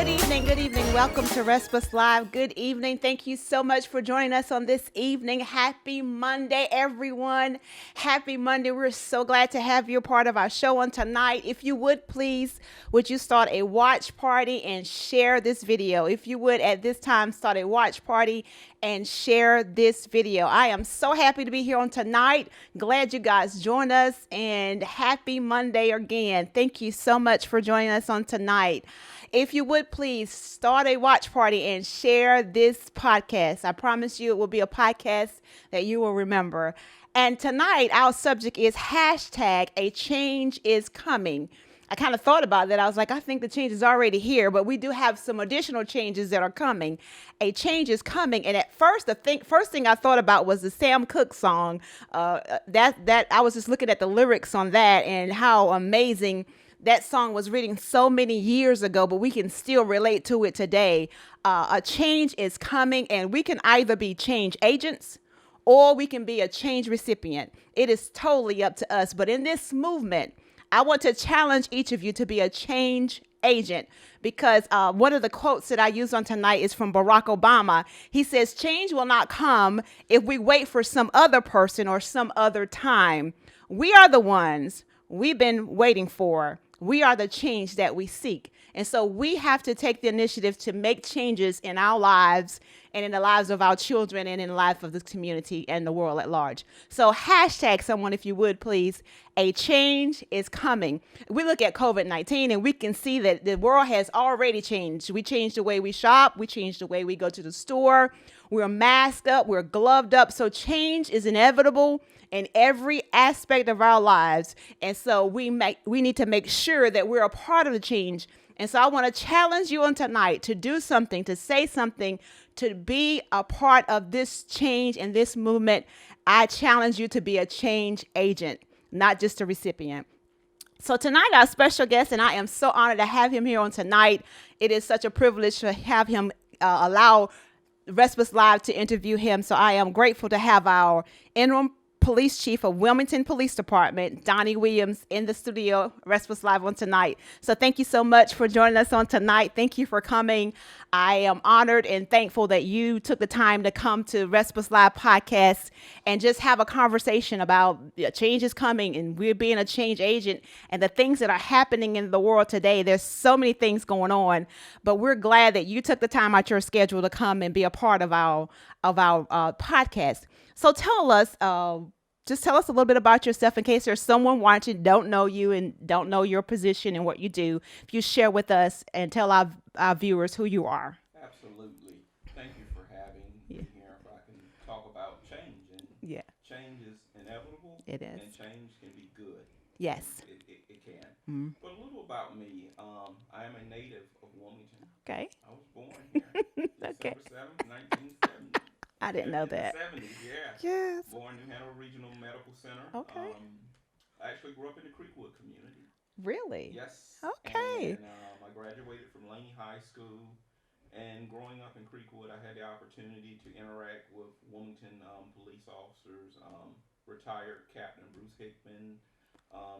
Good evening. Good evening. Welcome to Respus Live. Good evening. Thank you so much for joining us on this evening. Happy Monday, everyone. Happy Monday. We're so glad to have you a part of our show on tonight. If you would, please, would you start a watch party and share this video? If you would, at this time, start a watch party and share this video. I am so happy to be here on tonight. Glad you guys joined us, and happy Monday again. Thank you so much for joining us on tonight. If you would, please start a watch party and share this podcast. I promise you it will be a podcast that you will remember. And tonight, our subject is hashtag a change is coming. I kind of thought about that. I was like, I think the change is already here, but we do have some additional changes that are coming. A change is coming. And at first, first thing I thought about was the Sam Cooke song. That I was just looking at the lyrics on that and how amazing that song was written so many years ago, but we can still relate to it today. A change is coming, and we can either be change agents or we can be a change recipient. It is totally up to us. But in this movement, I want to challenge each of you to be a change agent, because one of the quotes that I use on tonight is from Barack Obama. He says, change will not come if we wait for some other person or some other time. We are the ones we've been waiting for. We are the change that we seek. And so we have to take the initiative to make changes in our lives and in the lives of our children and in the life of the community and the world at large. So hashtag someone, if you would, please. A change is coming. We look at COVID-19 and we can see that the world has already changed. We changed the way we shop. We changed the way we go to the store. We're masked up. We're gloved up. So change is inevitable in every aspect of our lives. And so we need to make sure that we're a part of the change. And so I want to challenge you on tonight to do something, to say something, to be a part of this change and this movement. I challenge you to be a change agent, not just a recipient. So tonight, our special guest, and I am so honored to have him here on tonight. It is such a privilege to have him allow Respus Live to interview him. So I am grateful to have our interim police chief of Wilmington Police Department, Donny Williams, in the studio, Respus Live on tonight. So thank you so much for joining us on tonight. Thank you for coming. I am honored and thankful that you took the time to come to Respus Live podcast and just have a conversation about change is coming and we're being a change agent and the things that are happening in the world today. There's so many things going on, but we're glad that you took the time out your schedule to come and be a part of our podcast. So just tell us a little bit about yourself in case there's someone watching, don't know you and don't know your position and what you do. If you share with us and tell our viewers who you are. Absolutely. Thank you for having me here. If I can talk about change, and change is inevitable. It is. And change can be good. Yes. It can. Mm-hmm. But a little about me. I am a native of Wilmington. Okay. I was born here. Okay. December 7th, 1970. I didn't know that. In the 70s, yeah. Yes. Born in New Hanover Regional Medical Center. Okay. I actually grew up in the Creekwood community. Really? Yes. Okay. And I graduated from Laney High School. And growing up in Creekwood, I had the opportunity to interact with Wilmington police officers, retired Captain Bruce Hickman,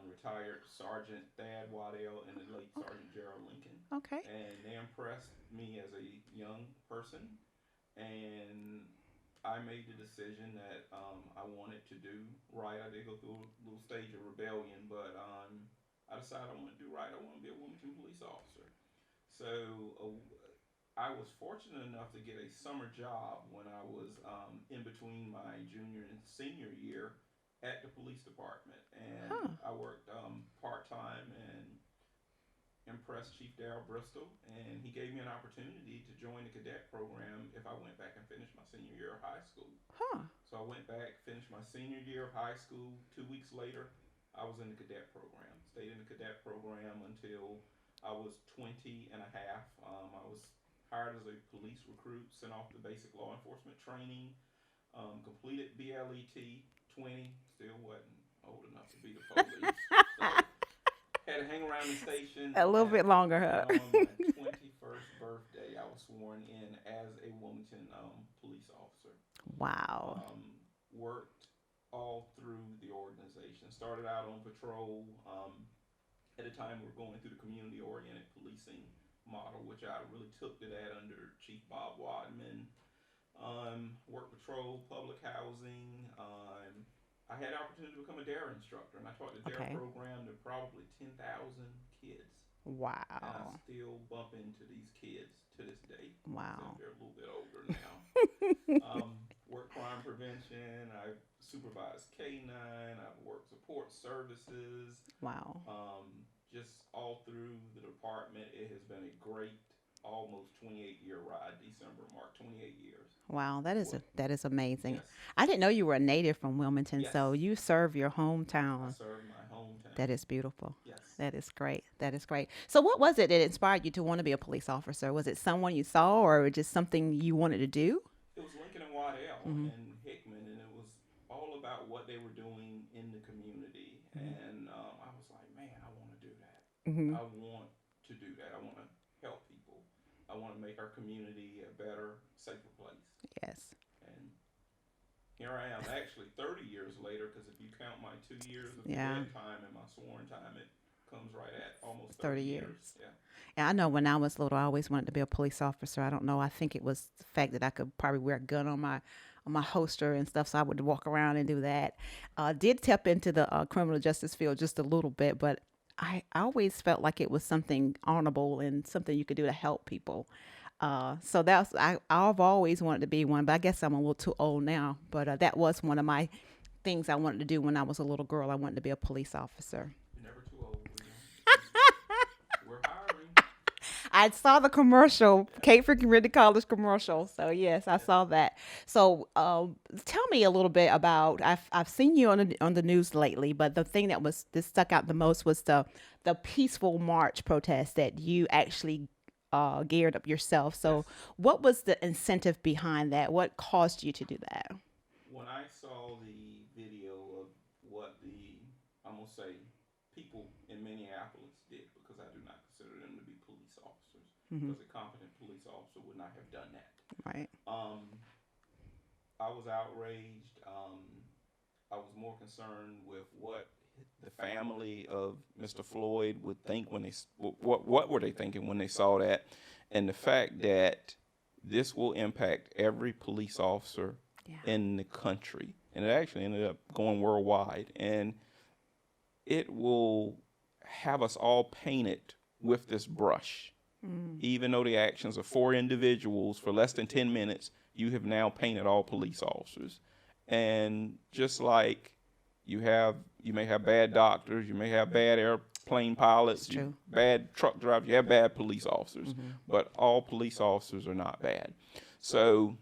retired Sergeant Thad Waddell, and the late Sergeant Gerald Lincoln. Okay. And they impressed me as a young person. And I made the decision that I wanted to do right. I did go through a little stage of rebellion, but I decided I want to do right. I want to be a Wilmington police officer. So I was fortunate enough to get a summer job when I was in between my junior and senior year at the police department. And I worked part-time and impressed Chief Darrell Bristol, and he gave me an opportunity to join the cadet program if I went back and finished my senior year of high school. So I went back, finished my senior year of high school. 2 weeks later, I was in the cadet program. Stayed in the cadet program until I was 20 and a half. I was hired as a police recruit, sent off to basic law enforcement training, completed BLET 20, still wasn't old enough to be the police. So had to hang around the station a little bit longer, huh? On my 21st birthday, I was sworn in as a Wilmington police officer. Wow. Worked all through the organization. Started out on patrol. At the time, we were going through the community-oriented policing model, which I really took to that under Chief Bob Wadman. Work patrol, public housing. I had the opportunity to become a DARE instructor, and I taught the DARE Okay. program to probably 10,000 kids. And I Wow. still bump into these kids to this day, except Wow. they're a little bit older now. Work crime prevention. I've supervised K9. I've worked support services. Wow. Just all through the department, it has been a great, almost 28-year ride. December marked 28 years. Wow, What? that is amazing. Yes, I didn't know you were a native from Wilmington, yes. so you serve your I hometown. serve my hometown. That is beautiful. Yes. That is great. That is great. So, what was it that inspired you to want to be a police officer? Was it someone you saw, or just something you wanted to do? It was Lincoln and Waddell Mm-hmm. and Hickman, and it was all about what they were doing in the community. And I was like, man, I want to do that. Mm-hmm. I want to do that. I want to help people. I want to make our community a better, safer place. Yes. And here I am, actually 30 years later, because if you count my 2 years of Yeah. cadet time and my sworn time, it comes right at almost 30 30 years. years. Yeah. Yeah, I know when I was little, I always wanted to be a police officer. I don't know. I think it was the fact that I could probably wear a gun on my holster and stuff, so I would walk around and do that. Did tap into the criminal justice field just a little bit, but I always felt like it was something honorable and something you could do to help people. So I've always wanted to be one, but I guess I'm a little too old now. But that was one of my things I wanted to do when I was a little girl. I wanted to be a police officer. You're never too old. We're hiring. I saw the commercial, Cape Fear Community College commercial. So yes, I saw that. So tell me a little bit about. I've seen you on the news lately, but the thing that stuck out the most was the peaceful march protest that you actually geared up yourself. So Yes. what was the incentive behind that? What caused you to do that? When I saw the video of what I'm going to say, people in Minneapolis did, because I do not consider them to be police officers, Hmm. because a competent police officer would not have done that. Right. I was outraged. I was more concerned with what the family of Mr. Floyd would think when what were they thinking when they saw that, and the fact that this will impact every police officer Yeah. in the country, and it actually ended up going worldwide, and it will have us all painted with this brush. Even though the actions of 4 individuals for less than 10 minutes, you have now painted all police officers. And just like you may have bad doctors, you may have bad airplane pilots, It's true. bad truck drivers, you have bad police officers, but all police officers are not bad. So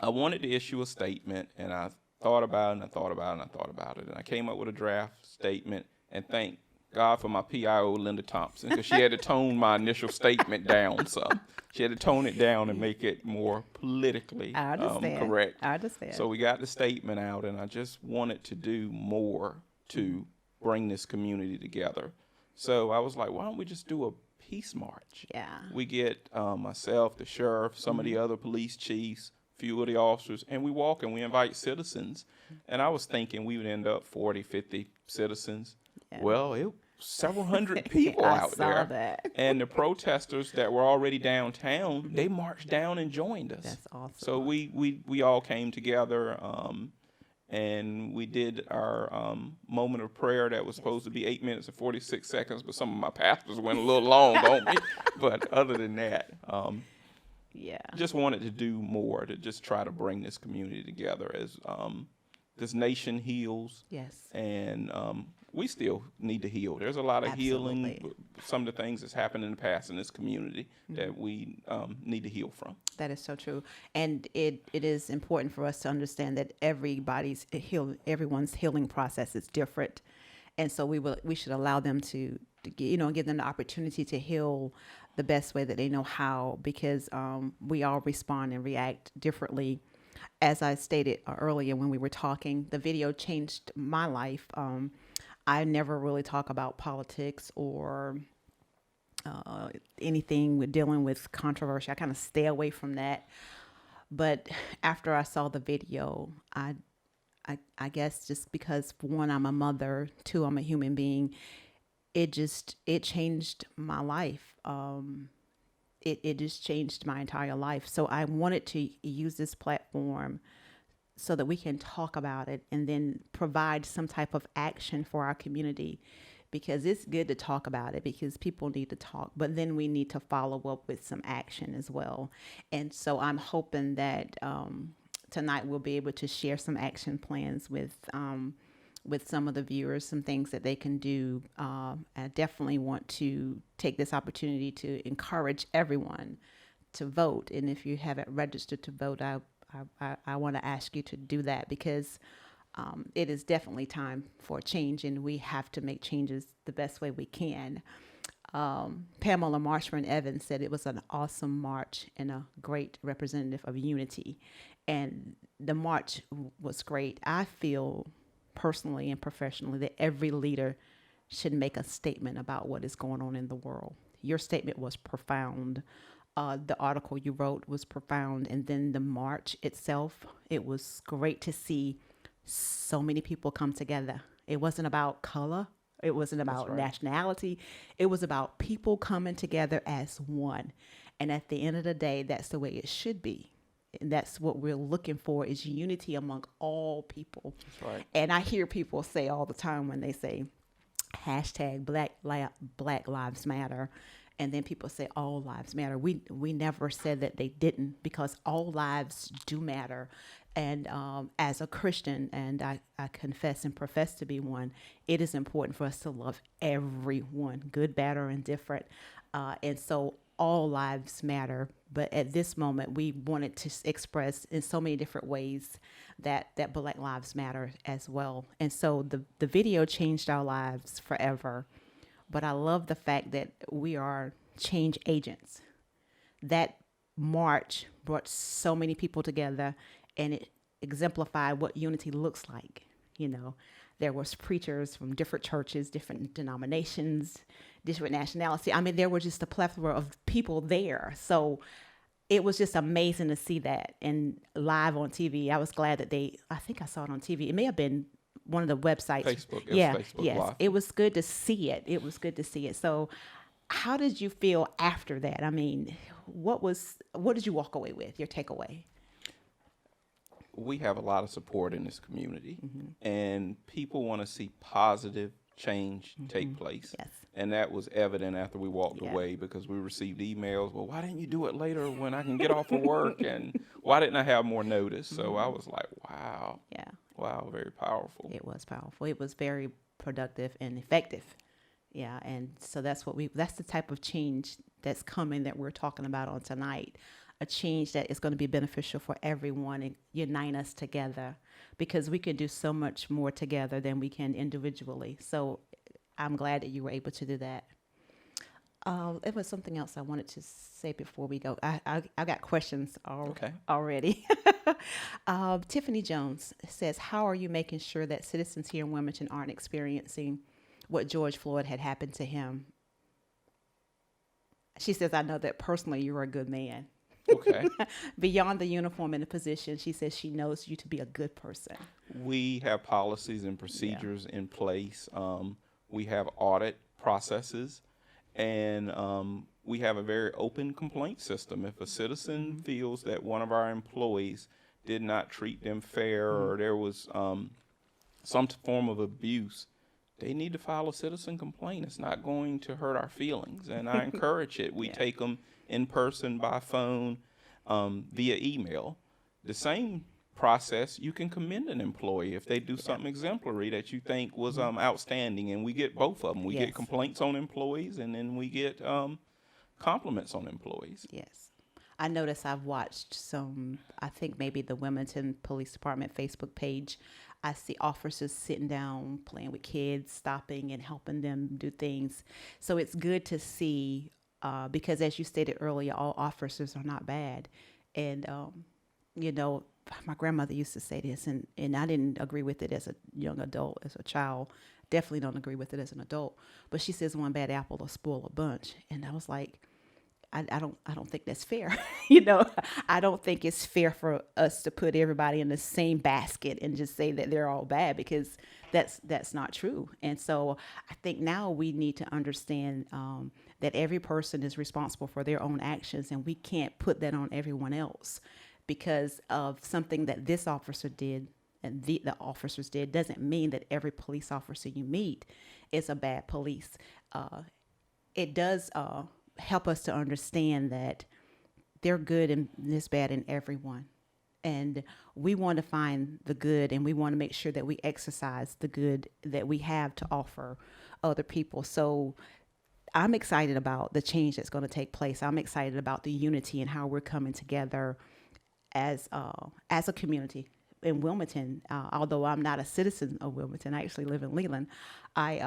I wanted to issue a statement, and I thought about it, and I thought about it, and I thought about it, and I came up with a draft statement, and thank God for my PIO, Linda Thompson, because she had to tone my initial statement down some. She had to tone it down and make it more politically I understand. correct. I understand. So we got the statement out, and I just wanted to do more to bring this community together. So I was like, why don't we just do a peace march? Yeah. We get myself, the sheriff, some of the other police chiefs, few of the officers, and we walk and we invite citizens. And I was thinking we would end up 40, 50 citizens. Yeah. Well, it was several hundred people I out saw there. that. And the protesters that were already downtown, they marched down and joined us. That's awesome. So we all came together, and we did our moment of prayer that was supposed to be 8 minutes and 46 seconds, but some of my pastors went a little long on me. But other than that, Yeah. just wanted to do more to just try to bring this community together as this nation heals, Yes. and we still need to heal. There's a lot of healing, Absolutely. some of the things that's happened in the past in this community that we need to heal from. That is so true, and it is important for us to understand that everyone's healing process is different, and so we should allow them to give them the opportunity to heal the best way that they know how, because we all respond and react differently. As I stated earlier when we were talking, the video changed my life. I never really talk about politics or anything with dealing with controversy. I kind of stay away from that. But after I saw the video, I guess just because, one, I'm a mother, two, I'm a human being, it changed my life. it just changed my entire life. So I wanted to use this platform so that we can talk about it and then provide some type of action for our community, because it's good to talk about it because people need to talk, but then we need to follow up with some action as well. And so I'm hoping that tonight we'll be able to share some action plans with some of the viewers, some things that they can do. I definitely want to take this opportunity to encourage everyone to vote. And if you haven't registered to vote, I want to ask you to do that, because it is definitely time for change, and we have to make changes the best way we can. Pamela Marshman Evans said it was an awesome march and a great representative of unity. And the march was great. I feel personally and professionally that every leader should make a statement about what is going on in the world. Your statement was profound. The article you wrote was profound. And then the march itself, it was great to see so many people come together. It wasn't about color. It wasn't about nationality. It was about people coming together as one. And at the end of the day, that's the way it should be. And that's what we're looking for, is unity among all people. That's right. And I hear people say all the time when they say hashtag Black Lives Matter, and then people say all lives matter. We never said that they didn't, because all lives do matter. And as a Christian, and I confess and profess to be one, it is important for us to love everyone, good, bad, or indifferent. And so all lives matter. But at this moment, we wanted to express in so many different ways that Black lives matter as well. And so the video changed our lives forever. But I love the fact that we are change agents. That march brought so many people together, and it exemplified what unity looks like. You know, there was preachers from different churches, different denominations, different nationality. I mean, there were just a plethora of people there. So it was just amazing to see that, and live on TV. I was glad that I think I saw it on TV. It may have been one of the websites. Facebook. Facebook yes. Live. It was good to see it. It was good to see it. So how did you feel after that? I mean, what did you walk away with, your takeaway? We have a lot of support in this community, and people want to see positive change take place. Yes. And that was evident after we walked away, because we received emails, well, why didn't you do it later when I can get off of work? And why didn't I have more notice? So I was like, wow. Yeah. Wow, very powerful. It was powerful. It was very productive and effective. Yeah, and so that's the type of change that's coming that we're talking about on tonight. A change that is going to be beneficial for everyone and unite us together, because we can do so much more together than we can individually. So I'm glad that you were able to do that. It was something else I wanted to say before we go. I got questions already. Tiffany Jones says, how are you making sure that citizens here in Wilmington aren't experiencing what George Floyd had happened to him? She says, I know that personally you're a good man. Okay. Beyond the uniform and the position, she says she knows you to be a good person. We have policies and procedures in place. We have audit processes, and we have a very open complaint system. If a citizen feels that one of our employees did not treat them fair, or there was some form of abuse, they need to file a citizen complaint. It's not going to hurt our feelings, and I encourage it. We take them in person, by phone, via email. The same process, you can commend an employee if they do something exemplary that you think was outstanding, and we get both of them. We get complaints on employees, and then we get compliments on employees. Yes. I noticed I've watched some, I think maybe the Wilmington Police Department Facebook page. I see officers sitting down, playing with kids, stopping and helping them do things. So it's good to see, because as you stated earlier, all officers are not bad. And, you know, my grandmother used to say this, and I didn't agree with it as a young adult, as a child. Definitely don't agree with it as an adult. But she says one bad apple will spoil a bunch. And I was like, I don't think that's fair. You know, I don't think it's fair for us to put everybody in the same basket and just say that they're all bad, because that's not true. And so I think now we need to understand that every person is responsible for their own actions, and we can't put that on everyone else because of something that this officer did and the officers did doesn't mean that every police officer you meet is a bad police. It does help us to understand that they're good and this bad in everyone. And we want to find the good, and we want to make sure that we exercise the good that we have to offer other people. So I'm excited about the change that's going to take place. I'm excited about the unity and how we're coming together as a community in Wilmington. Although I'm not a citizen of Wilmington, I actually live in Leland. I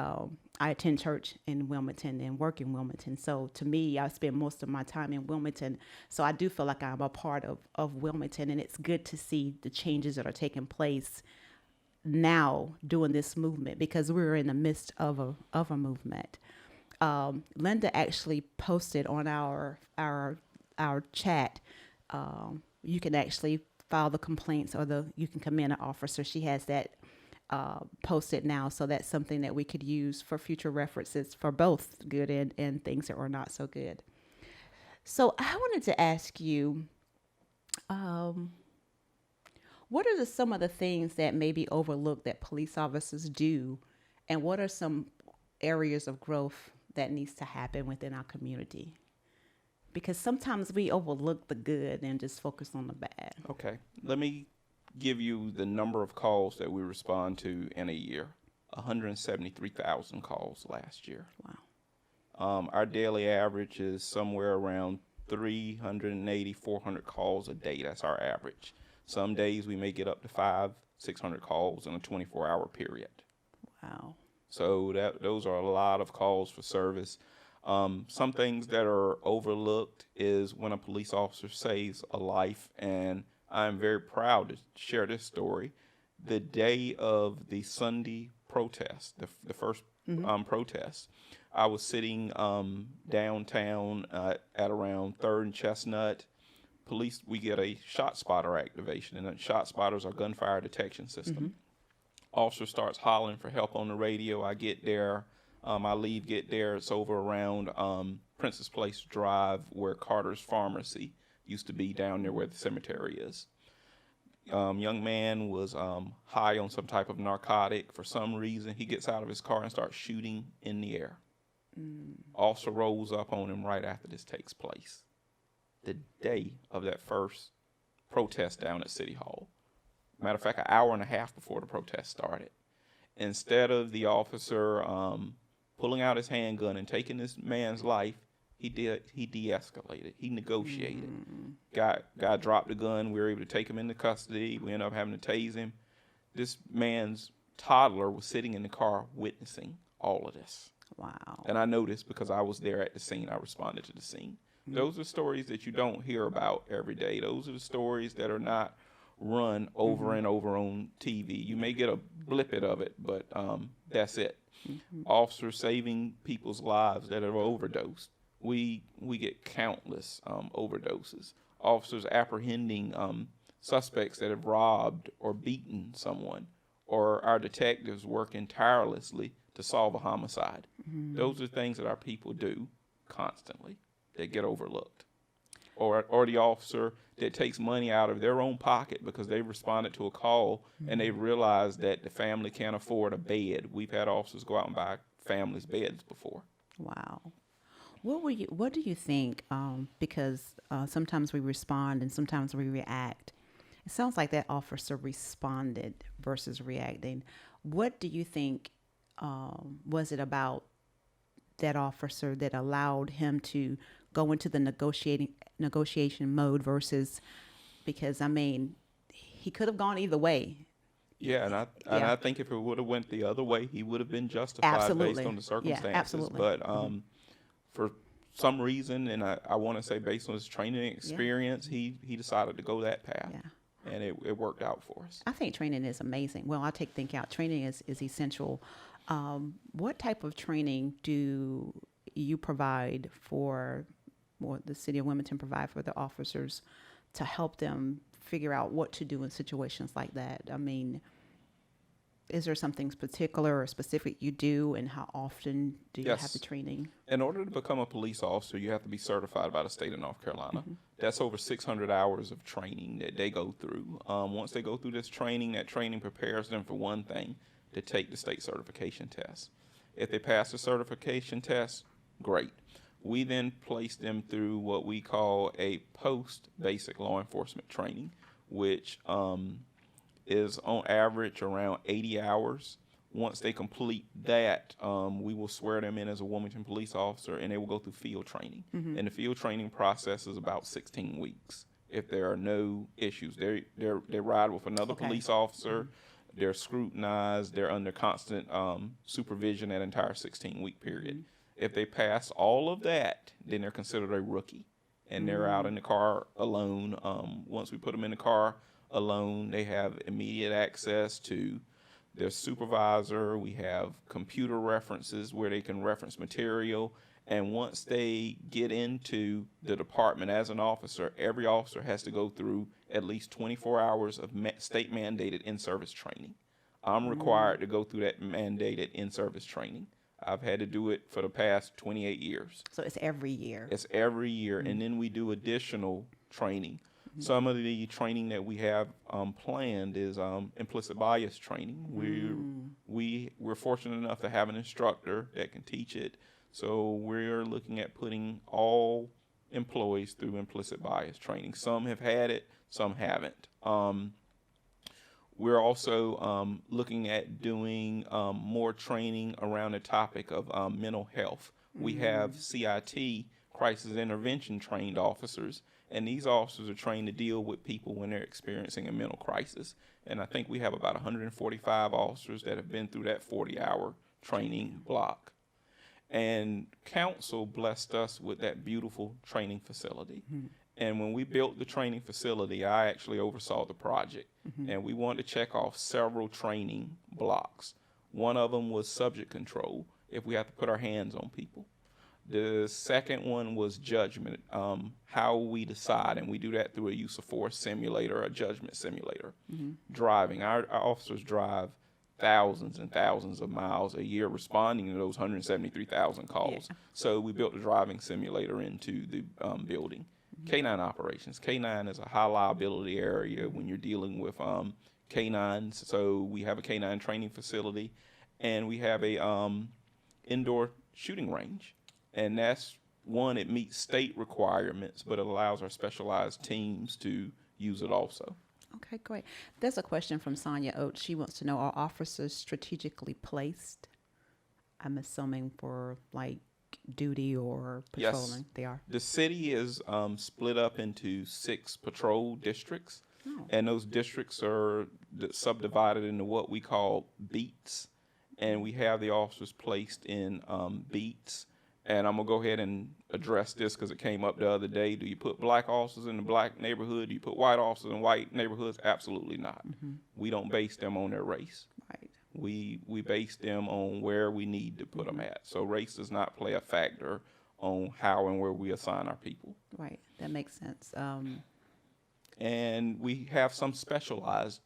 attend church in Wilmington and work in Wilmington. So to me, I spend most of my time in Wilmington. So I do feel like I'm a part of Wilmington, and it's good to see the changes that are taking place now doing this movement, because we're in the midst of a movement. Linda actually posted on our chat. You can actually file the complaints, or you can commend an officer. She has that posted now, so that's something that we could use for future references for both good and things that were not so good. So I wanted to ask you, what are some of the things that may be overlooked that police officers do, and what are some areas of growth that needs to happen within our community? Because sometimes we overlook the good and just focus on the bad. Okay, let me give you the number of calls that we respond to in a year. 173,000 calls last year. Wow. Our daily average is somewhere around 380, 400 calls a day. That's our average. Some days we may get up to 500-600 calls in a 24-hour period. Wow. So those are a lot of calls for service. Some things that are overlooked is when a police officer saves a life, and I'm very proud to share this story. The day of the Sunday protest, the first protest, I was sitting downtown at around 3rd and Chestnut. Police, we get a shot spotter activation, and shot spotters are gunfire detection system. Officer starts hollering for help on the radio. I get there. I leave, get there. It's over around Princess Place Drive, where Carter's Pharmacy used to be, down there where the cemetery is. Young man was high on some type of narcotic. For some reason, he gets out of his car and starts shooting in the air. Officer rolls up on him right after this takes place. The day of that first protest down at City Hall. Matter of fact, an hour and a half before the protest started. Instead of the officer pulling out his handgun and taking this man's life, he de-escalated. He negotiated. Guy dropped the gun. We were able to take him into custody. We ended up having to tase him. This man's toddler was sitting in the car witnessing all of this. Wow. And I know this because I was there at the scene. I responded to the scene. Those are stories that you don't hear about every day. Those are the stories that are not run over and over on TV. You may get a blippet of it, but that's it. Officers saving people's lives that have overdosed. We get countless overdoses. Officers apprehending suspects that have robbed or beaten someone, or our detectives working tirelessly to solve a homicide. Those are things that our people do constantly that get overlooked. Or the officer that takes money out of their own pocket because they responded to a call and they realized that the family can't afford a bed. We've had officers go out and buy families beds before. Wow. What do you think? Because sometimes we respond and sometimes we react. It sounds like that officer responded versus reacting. What do you think was it about that officer that allowed him to go into the negotiation mode versus, because I mean, he could have gone either way. Yeah, and I think if it would have went the other way, he would have been justified based on the circumstances. Yeah, absolutely. But for some reason, and I want to say based on his training experience, he decided to go that path. Yeah. And it worked out for us. I think training is amazing. Well, I think out training is essential. What type of training do you provide for, or the city of Wilmington provide for the officers to help them figure out what to do in situations like that? I mean, Is there something particular or specific you do, and how often do you have the Yes. training? In order to become a police officer, you have to be certified by the state of North Carolina. That's over 600 hours of training that they go through. Once they go through this training, that training prepares them for one thing, to take the state certification test. If they pass the certification test, great. We then place them through what we call a post-basic law enforcement training, which is on average around 80 hours. Once they complete that, we will swear them in as a Wilmington police officer, and they will go through field training. And the field training process is about 16 weeks. If there are no issues, they ride with another police officer. They're scrutinized. They're under constant supervision that entire 16-week period. If they pass all of that, then they're considered a rookie, and they're out in the car alone. Once we put them in the car alone, they have immediate access to their supervisor. We have computer references where they can reference material. And once they get into the department as an officer, every officer has to go through at least 24 hours of state mandated in-service training. I'm required to go through that mandated in-service training. I've had to do it for the past 28 years. So it's every year. It's every year. And then we do additional training. Some of the training that we have planned is implicit bias training. We're fortunate enough to have an instructor that can teach it. So we're looking at putting all employees through implicit bias training. Some have had it, some haven't. We're also looking at doing more training around the topic of mental health. We have CIT, crisis intervention trained officers, and these officers are trained to deal with people when they're experiencing a mental crisis. And I think we have about 145 officers that have been through that 40-hour training block. And council blessed us with that beautiful training facility. And when we built the training facility, I actually oversaw the project. And we wanted to check off several training blocks. One of them was subject control, if we have to put our hands on people. The second one was judgment, how we decide, and we do that through a use of force simulator, a judgment simulator. Driving, our officers drive thousands and thousands of miles a year responding to those 173,000 calls. So we built a driving simulator into the building. Canine operations. Canine is a high liability area when you're dealing with canines. So we have a canine training facility, and we have a indoor shooting range. And that's one, it meets state requirements, but it allows our specialized teams to use it also. Okay, great. There's a question from Sonia Oates. She wants to know, are officers strategically placed? I'm assuming for like duty or patrolling. Yes. They are. The city is split up into 6 patrol districts, and those districts are subdivided into what we call beats, and we have the officers placed in beats. And I'm going to go ahead and address this because it came up the other day. Do you put black officers in the black neighborhood? Do you put white officers in white neighborhoods? Absolutely not. We don't base them on their race. Right. We base them on where we need to put them at. So race does not play a factor on how and where we assign our people. Right. That makes sense. And we have some specialized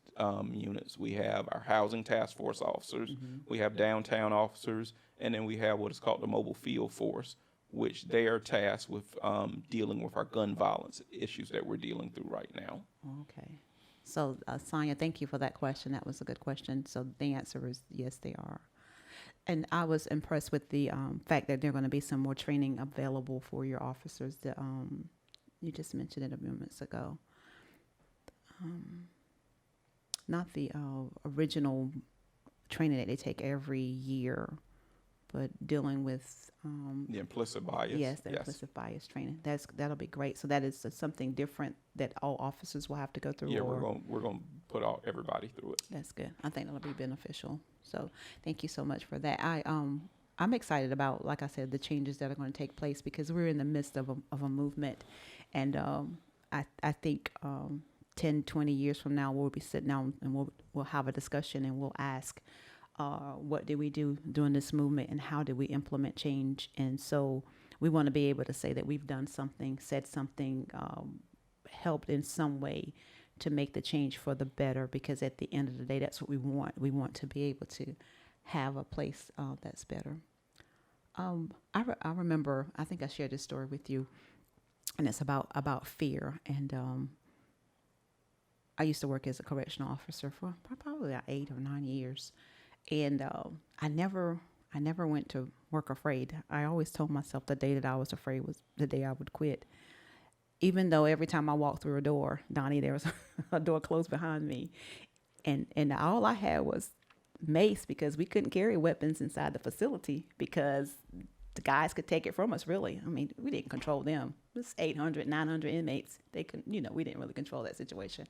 units. We have our housing task force officers. We have downtown officers. And then we have what is called the mobile field force, which they are tasked with dealing with our gun violence issues that we're dealing through right now. Okay. So, Sonia, thank you for that question. That was a good question. So the answer is yes, they are. And I was impressed with the fact that there are going to be some more training available for your officers. That you just mentioned it a few minutes ago. Not the original training that they take every year, but dealing with The implicit bias. Yes, the implicit bias training. That'll be great. So that is something different that all officers will have to go through. Yeah, we're going to put everybody through it. That's good. I think that'll be beneficial. So thank you so much for that. I'm excited about, like I said, the changes that are going to take place because we're in the midst of a movement, and I think 10, 20 years from now we'll be sitting down and we'll have a discussion and we'll ask, what did we do during this movement and how did we implement change? And so we want to be able to say that we've done something, said something, helped in some way to make the change for the better, because at the end of the day, that's what we want. We want to be able to have a place that's better. I remember, I think I shared this story with you, and it's about fear. And I used to work as a correctional officer for probably about 8 or 9 years, and I never went to work afraid. I always told myself the day that I was afraid was the day I would quit. Even though every time I walked through a door, Donnie, there was a door closed behind me, and all I had was mace, because we couldn't carry weapons inside the facility because the guys could take it from us. Really, I mean, we didn't control them. It was 800, 900 inmates. They couldn't, we didn't really control that situation.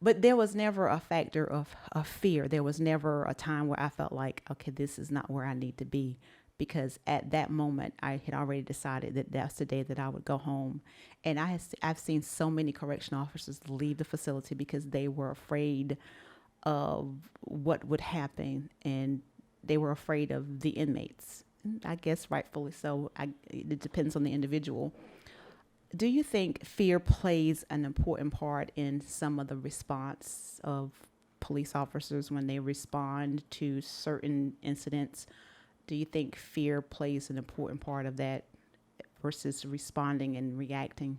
But there was never a factor of fear. There was never a time where I felt like, okay, this is not where I need to be. Because at that moment, I had already decided that that's the day that I would go home. And I've seen so many correctional officers leave the facility because they were afraid of what would happen. And they were afraid of the inmates. I guess rightfully so. It depends on the individual. Do you think fear plays an important part in some of the response of police officers when they respond to certain incidents? Do you think fear plays an important part of that versus responding and reacting?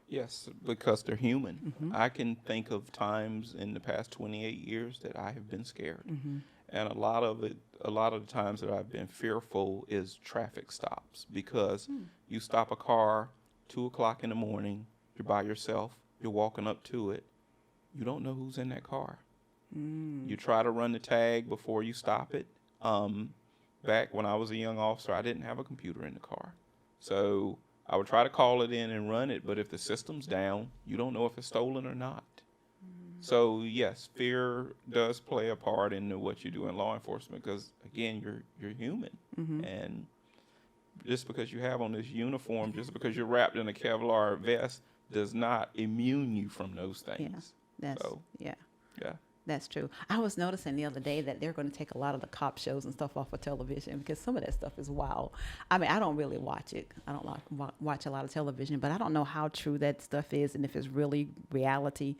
Yes, because they're human. I can think of times in the past 28 years that I have been scared. And a lot of the times that I've been fearful is traffic stops, because you stop a car 2 o'clock in the morning, you're by yourself, you're walking up to it, you don't know who's in that car. You try to run the tag before you stop it. Back when I was a young officer, I didn't have a computer in the car. So I would try to call it in and run it, but if the system's down, you don't know if it's stolen or not. So yes, fear does play a part in what you do in law enforcement, because again, you're human. And just because you have on this uniform, just because you're wrapped in a Kevlar vest, does not immune you from those things. Yeah. Yeah. That's true. I was noticing the other day that they're going to take a lot of the cop shows and stuff off of television, because some of that stuff is wild. I mean, I don't really watch it. I don't watch a lot of television, but I don't know how true that stuff is and if it's really reality.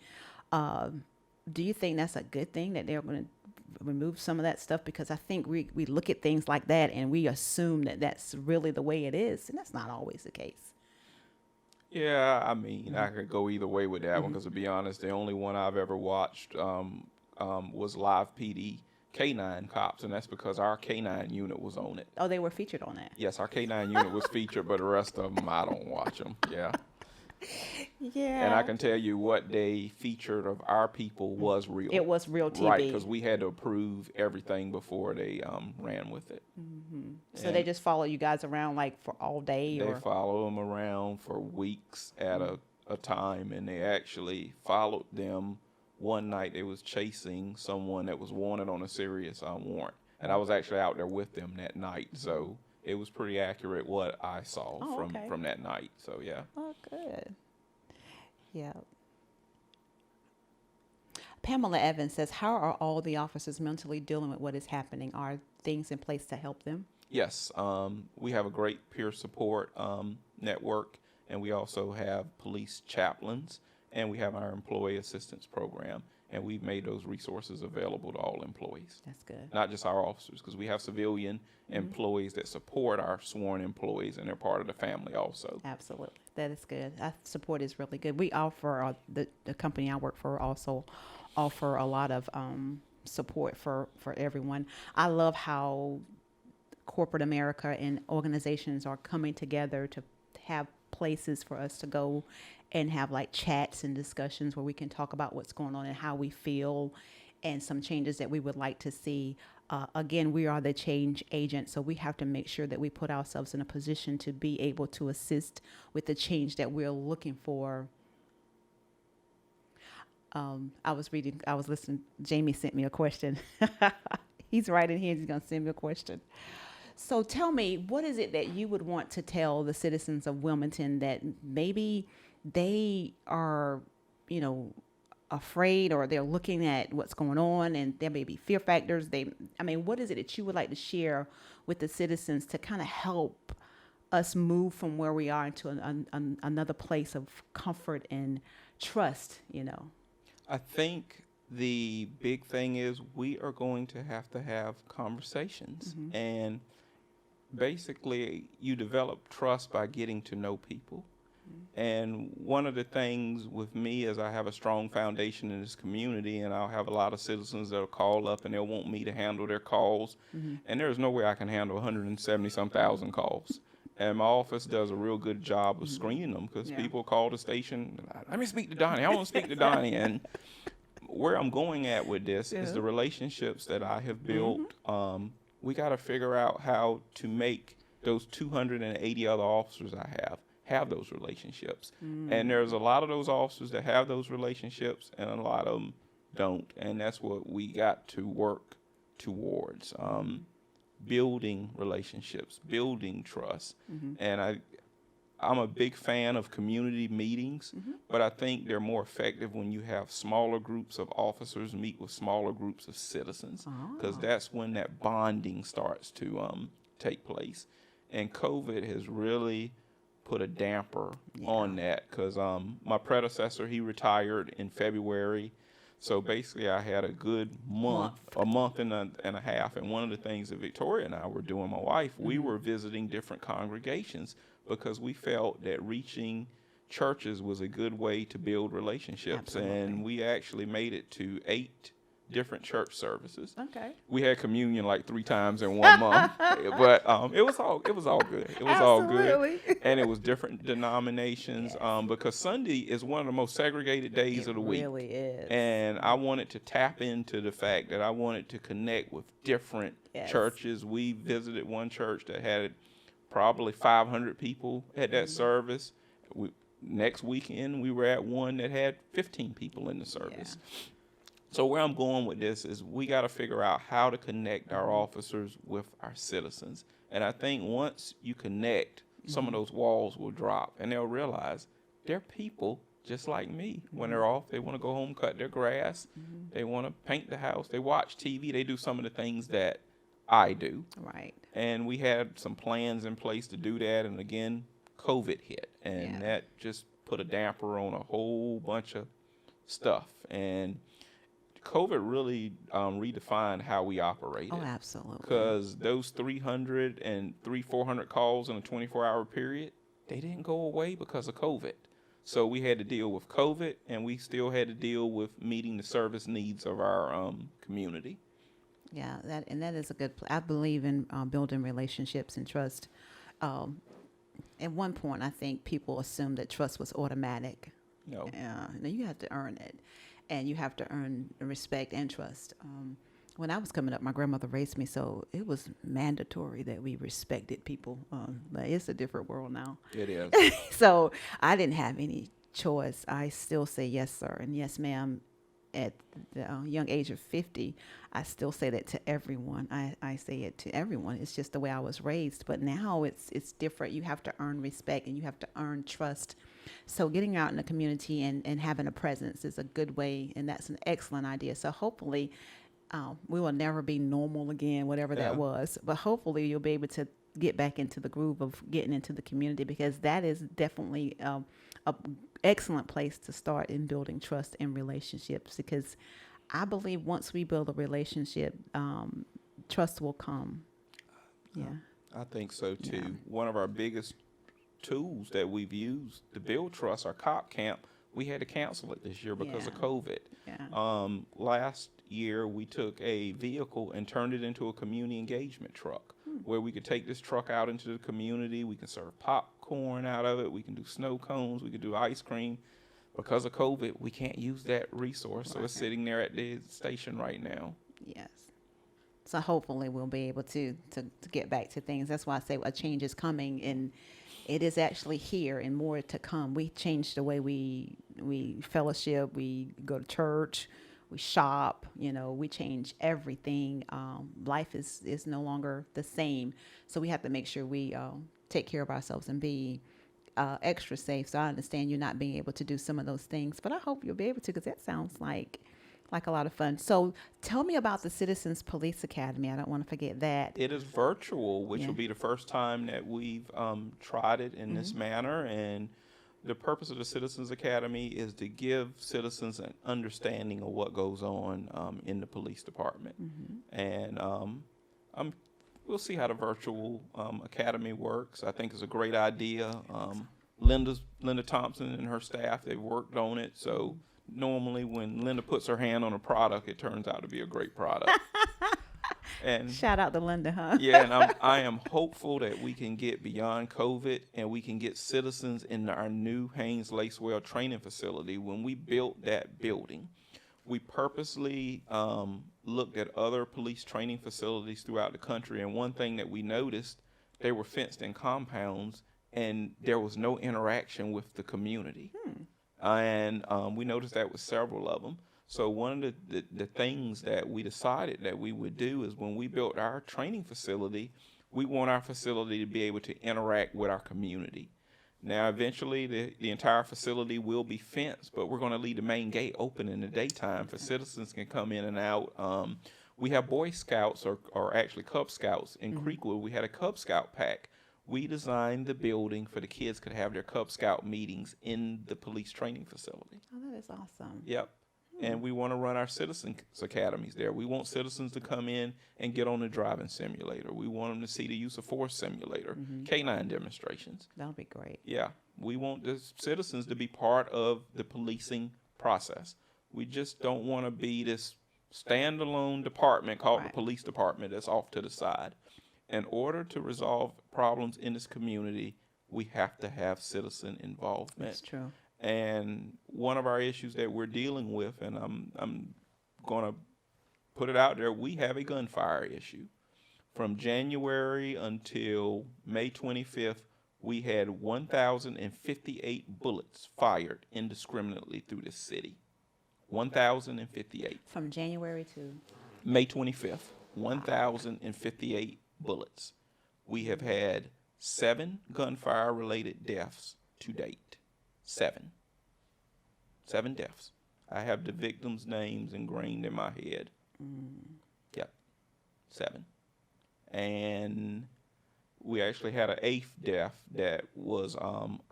Do you think that's a good thing that they're going to remove some of that stuff? Because I think we look at things like that and we assume that that's really the way it is, and that's not always the case. Yeah, I mean, I could go either way with that one, because to be honest, the only one I've ever watched was Live PD K9 Cops, and that's because our K9 unit was on it. Oh, they were featured on that. Yes, our K9 unit was featured, but the rest of them, I don't watch them. Yeah. Yeah. And I can tell you what they featured of our people was real. It was real TV. Right, because we had to approve everything before they ran with it. So they just follow you guys around like for all day? They follow them around for weeks at a time, and they actually followed them. One night they was chasing someone that was wanted on a serious warrant, and I was actually out there with them that night, so it was pretty accurate what I saw from that night. So yeah. Oh, good. Yeah. Pamela Evans says, how are all the officers mentally dealing with what is happening? Are things in place to help them? Yes. We have a great peer support network, and we also have police chaplains, and we have our employee assistance program, and we've made those resources available to all employees. That's good. Not just our officers, because we have civilian employees that support our sworn employees, and they're part of the family also. Absolutely. That is good. That support is really good. We offer, the company I work for also offer a lot of support for everyone. I love how corporate America and organizations are coming together to have places for us to go and have like chats and discussions where we can talk about what's going on and how we feel and some changes that we would like to see. Again, we are the change agent, so we have to make sure that we put ourselves in a position to be able to assist with the change that we're looking for. I was listening. Jamie sent me a question. He's right in here. He's going to send me a question. So tell me, what is it that you would want to tell the citizens of Wilmington that maybe they are, afraid, or they're looking at what's going on and there may be fear factors? What is it that you would like to share with the citizens to kind of help us move from where we are into another place of comfort and trust, I think the big thing is we are going to have conversations. And basically, you develop trust by getting to know people. And one of the things with me is I have a strong foundation in this community, and I'll have a lot of citizens that'll call up and they'll want me to handle their calls. And there's no way I can handle 170 some thousand calls. And my office does a real good job of screening them, because people call the station, let me speak to Donny. I want to speak to Donny. And where I'm going at with this is the relationships that I have built. We got to figure out how to make those 280 other officers I have those relationships. And there's a lot of those officers that have those relationships, and a lot of them don't. And that's what we got to work towards. Building relationships, building trust. And I'm a big fan of community meetings, but I think they're more effective when you have smaller groups of officers meet with smaller groups of citizens, because that's when that bonding starts to take place. And COVID has really put a damper on that, because my predecessor, he retired in February. So basically, I had a good month and a half. And one of the things that Victoria and I were doing, my wife, we were visiting different congregations, because we felt that reaching churches was a good way to build relationships. Absolutely. And we actually made it to 8 different church services. Okay. We had communion like 3 times in 1 month, but it was all good. It was all good, and it was different denominations. Because Sunday is one of the most segregated days of the week. It really is. And I wanted to tap into the fact that I wanted to connect with different churches. We visited one church that had probably 500 people at that service. Next weekend, we were at one that had 15 people in the service. So where I'm going with this is we got to figure out how to connect our officers with our citizens. And I think once you connect, some of those walls will drop, and they'll realize they're people just like me. When they're off, they want to go home, cut their grass. They want to paint the house. They watch TV. They do some of the things that I do. Right. And we had some plans in place to do that. And again, COVID hit, and that just put a damper on a whole bunch of stuff. And COVID really redefined how we operated. Oh, absolutely. Because those 300 and 400 calls in a 24-hour period, they didn't go away because of COVID. So we had to deal with COVID, and we still had to deal with meeting the service needs of our community. Yeah, that is a good. I believe in building relationships and trust. At one point, I think people assumed that trust was automatic. No. No, you have to earn it. And you have to earn respect and trust. When I was coming up, my grandmother raised me, so it was mandatory that we respected people. But it's a different world now. It is. So I didn't have any choice. I still say yes, sir, and yes, ma'am. At the young age of 50, I still say that to everyone. I say it to everyone. It's just the way I was raised. But now it's different. You have to earn respect, and you have to earn trust. So getting out in the community and having a presence is a good way, and that's an excellent idea. So hopefully we will never be normal again, whatever that was. But hopefully you'll be able to get back into the groove of getting into the community, because that is definitely a excellent place to start in building trust and relationships, because I believe once we build a relationship, trust will come. Yeah. I think so too. Yeah. One of our biggest tools that we've used to build trust, our cop camp, we had to cancel it this year because of COVID. Yeah. Last year we took a vehicle and turned it into a community engagement truck, where we could take this truck out into the community. We can serve popcorn out of it. We can do snow cones. We can do ice cream. Because of COVID, we can't use that resource. So it's sitting there at the station right now. Yes. So hopefully we'll be able to get back to things. That's why I say a change is coming, and it is actually here and more to come. We changed the way we fellowship, we go to church, we shop, we change everything. Life is no longer the same. So we have to make sure we take care of ourselves and be extra safe. So I understand you're not being able to do some of those things, but I hope you'll be able to, because that sounds like a lot of fun. So tell me about the Citizens Police Academy. I don't want to forget that. It is virtual, which will be the first time that we've tried it in this manner. And The purpose of the Citizens Academy is to give citizens an understanding of what goes on in the police department. And we'll see how the virtual academy works. I think it's a great idea. Linda Thompson and her staff, they've worked on it. So normally when Linda puts her hand on a product, it turns out to be a great product. And shout out to Linda, huh? yeah, and I am hopeful that we can get beyond COVID and we can get citizens in our new Haynes Lacewell training facility. When we built that building, we purposely looked at other police training facilities throughout the country, and one thing that we noticed, they were fenced in compounds and there was no interaction with the community. And we noticed that with several of them. So one of the things that we decided that we would do is when we built our training facility, we want our facility to be able to interact with our community. Now, eventually, the entire facility will be fenced, but we're going to leave the main gate open in the daytime for citizens can come in and out. We have Boy Scouts, or actually Cub Scouts in Creekwood. We had a Cub Scout pack. We designed the building for the kids could have their Cub Scout meetings in the police training facility. Oh, that is awesome. Yep. And we want to run our citizens academies there. We want citizens to come in and get on the driving simulator. We want them to see the use of force simulator, K9 demonstrations. That'll be great. Yeah. We want the citizens to be part of the policing process. We just don't want to be this standalone department called the police department that's off to the side. In order to resolve problems in this community, we have to have citizen involvement. That's true. And one of our issues that we're dealing with, and I'm going to put it out there, we have a gunfire issue. From January until May 25th, we had 1,058 bullets fired indiscriminately through the city. 1,058. From January to? May 25th, 1,058 bullets. We have had 7 gunfire-related deaths to date. 7 deaths. I have the victims' names ingrained in my head. Yep, 7. And we actually had an 8th death that was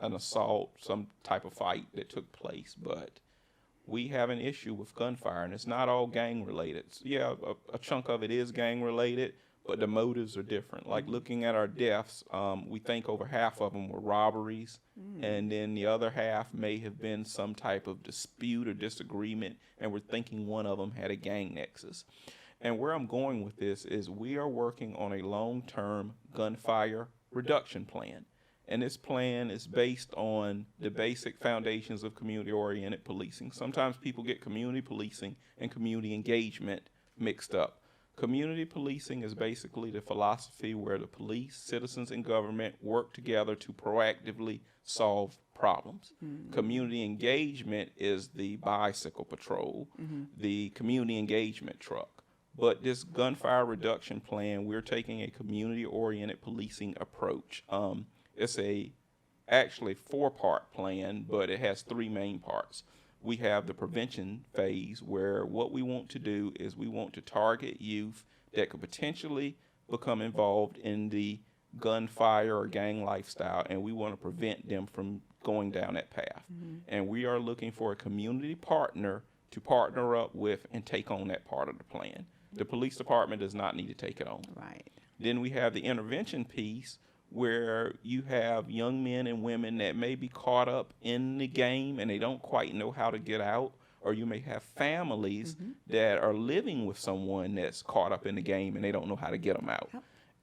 an assault, some type of fight that took place. But we have an issue with gunfire, and it's not all gang-related. So yeah, a chunk of it is gang-related, but the motives are different. Like looking at our deaths, we think over half of them were robberies, and then the other half may have been some type of dispute or disagreement, and we're thinking one of them had a gang nexus. And where I'm going with this is we are working on a long-term gunfire reduction plan. And this plan is based on the basic foundations of community-oriented policing. Sometimes people get community policing and community engagement mixed up. Community policing is basically the philosophy where the police, citizens, and government work together to proactively solve problems. Community engagement is the bicycle patrol, the community engagement truck. But this gunfire reduction plan, we're taking a community-oriented policing approach. It's actually 4-part plan, but it has 3 main parts. We have the prevention phase where what we want to do is we want to target youth that could potentially become involved in the gunfire or gang lifestyle, and we want to prevent them from going down that path. And we are looking for a community partner to partner up with and take on that part of the plan. The police department does not need to take it on. Right. Then we have the intervention piece where you have young men and women that may be caught up in the game and they don't quite know how to get out, or you may have families that are living with someone that's caught up in the game and they don't know how to get them out.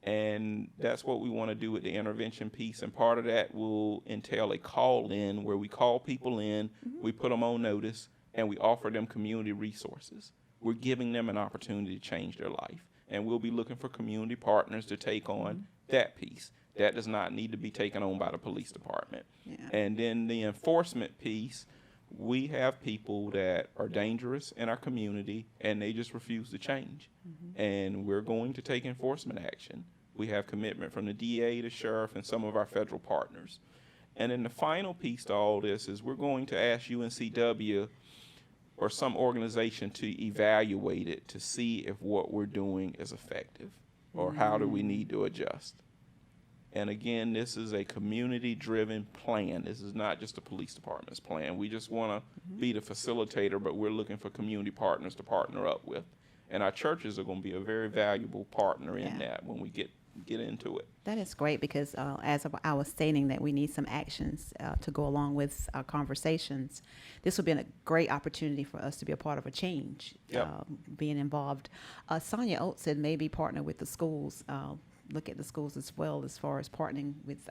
And that's what we want to do with the intervention piece, and part of that will entail a call-in where we call people in, we put them on notice, and we offer them community resources. We're giving them an opportunity to change their life, and we'll be looking for community partners to take on that piece. That does not need to be taken on by the police department. And then the enforcement piece, we have people that are dangerous in our community and they just refuse to change. And we're going to take enforcement action. We have commitment from the DA, the sheriff, and some of our federal partners. And then the final piece to all this is we're going to ask UNCW or some organization to evaluate it to see if what we're doing is effective or how do we need to adjust. And again, this is a community-driven plan. This is not just the police department's plan. We just want to be the facilitator, but we're looking for community partners to partner up with. And our churches are going to be a very valuable partner in that when we get into it. That is great because as I was stating that we need some actions to go along with our conversations. This would be a great opportunity for us to be a part of a change, being involved. Sonia Oates said maybe partner with the schools, look at the schools as well as far as partnering with.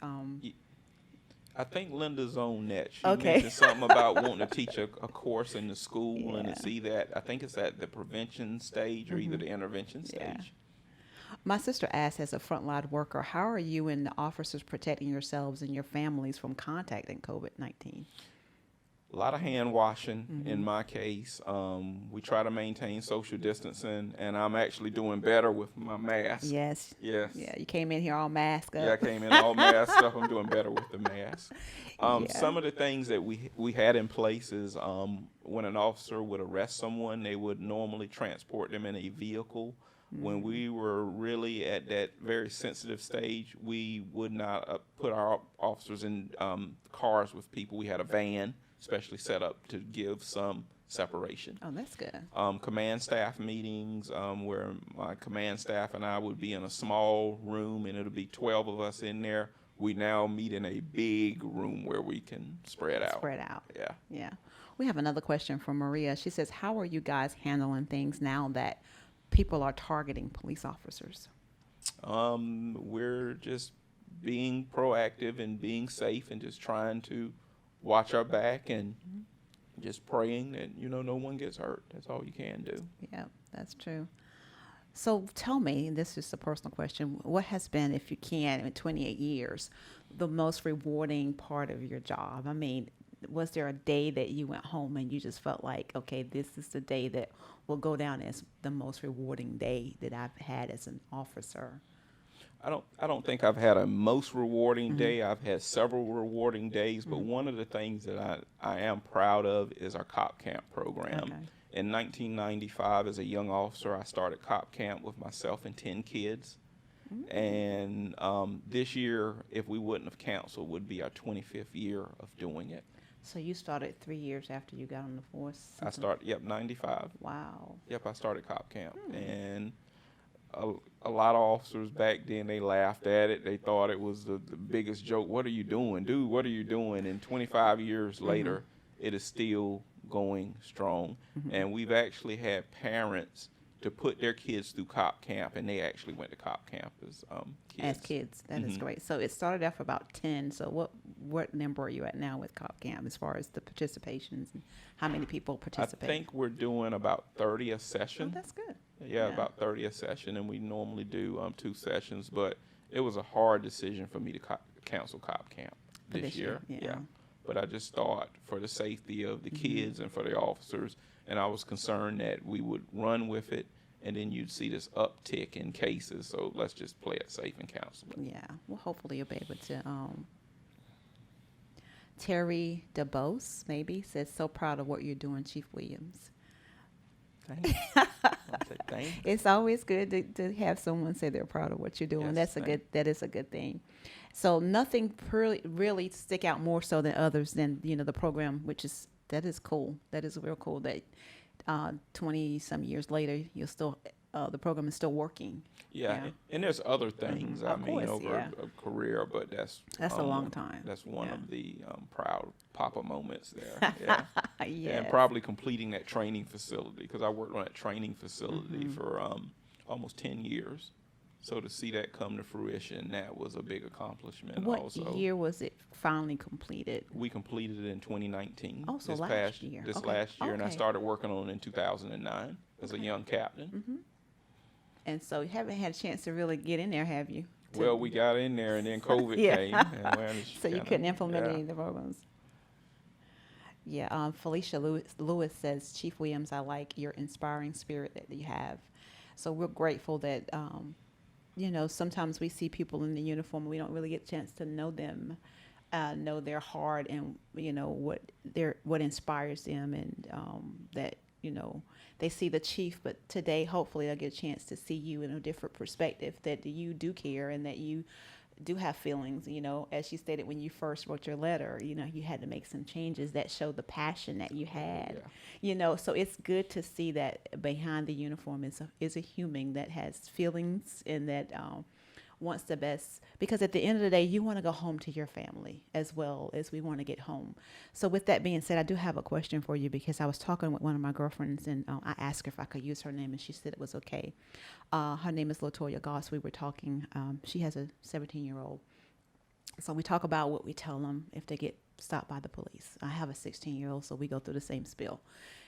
I think Linda's on that. She mentioned something about wanting to teach a course in the school and to see that. I think it's at the prevention stage or either the intervention stage. My sister asked, as a frontline worker, how are you and the officers protecting yourselves and your families from contacting COVID-19? A lot of hand washing in my case. We try to maintain social distancing, and I'm actually doing better with my mask. Yes. Yeah, you came in here all masked up. Yeah, I came in all masked up. I'm doing better with the mask. Some of the things that we had in place is when an officer would arrest someone, they would normally transport them in a vehicle. When we were really at that very sensitive stage, we would not put our officers in cars with people. We had a van especially set up to give some separation. Oh, that's good. Command staff meetings where my command staff and I would be in a small room, and it'll be 12 of us in there. We now meet in a big room where we can spread out. Yeah. We have another question from Maria. She says, how are you guys handling things now that people are targeting police officers? We're just being proactive and being safe and just trying to watch our back and just praying that, no one gets hurt. That's all you can do. Yeah, that's true. So tell me, this is a personal question, what has been, if you can, in 28 years, the most rewarding part of your job? I mean, was there a day that you went home and you just felt like, okay, this is the day that will go down as the most rewarding day that I've had as an officer? I don't think I've had a most rewarding day. I've had several rewarding days, but one of the things that I am proud of is our cop camp program. Okay. In 1995, as a young officer, I started cop camp with myself and 10 kids. And this year, if we wouldn't have canceled, would be our 25th year of doing it. So you started 3 years after you got on the force? I started, 95. Wow. I started cop camp. And a lot of officers back then, they laughed at it. They thought it was the biggest joke. What are you doing? Dude, what are you doing? And 25 years later, it is still going strong. And we've actually had parents to put their kids through cop camp, and they actually went to cop camp as kids. As kids. That is great. So it started off about 10. So what number are you at now with cop camp as far as the participations and how many people participate? I think we're doing about 30 a session. Oh, that's good. Yeah, about 30 a session, and we normally do 2 sessions, but it was a hard decision for me to cancel cop camp this year. Yeah. But I just thought for the safety of the kids and for the officers, and I was concerned that we would run with it, and then you'd see this uptick in cases. So let's just play it safe and cancel it. Yeah. Well, hopefully you'll be able to. Terry DeBose maybe says, so proud of what you're doing, Chief Williams. Thanks. It's always good to have someone say they're proud of what you're doing. Yes, that is a good thing. So nothing really stick out more so than others than, the program, that is cool. That is real cool that 20 some years later, you're still, the program is still working. Yeah. And there's other things, over a career, but that's a long time. That's one of the proud papa moments there. Yeah. Yes. And probably completing that training facility, because I worked on that training facility for almost 10 years. So to see that come to fruition, that was a big accomplishment. What year was it finally completed? We completed it in 2019. Oh, so last year. Last year, and I started working on it in 2009 as a young captain. And so you haven't had a chance to really get in there, have you? Well, we got in there, and then COVID came. And so you couldn't implement any of the programs. Yeah, Felicia Lewis says, Chief Williams, I like your inspiring spirit that you have. So we're grateful that, sometimes we see people in the uniform and we don't really get a chance to know them, know their heart and, what inspires them, and that, they see the chief, but today hopefully they'll get a chance to see you in a different perspective, that you do care and that you do have feelings, as you stated when you first wrote your letter, you had to make some changes that showed the passion that you had, Yeah. so it's good to see that behind the uniform is a human that has feelings and that wants the best, because at the end of the day you want to go home to your family as well as we want to get home. So with that being said, I do have a question for you, because I was talking with one of my girlfriends, and I asked her if I could use her name, and she said it was okay. Her name is Latoya Goss. We were talking. She has a 17-year-old. So we talk about what we tell them if they get stopped by the police. I have a 16-year-old, so we go through the same spiel,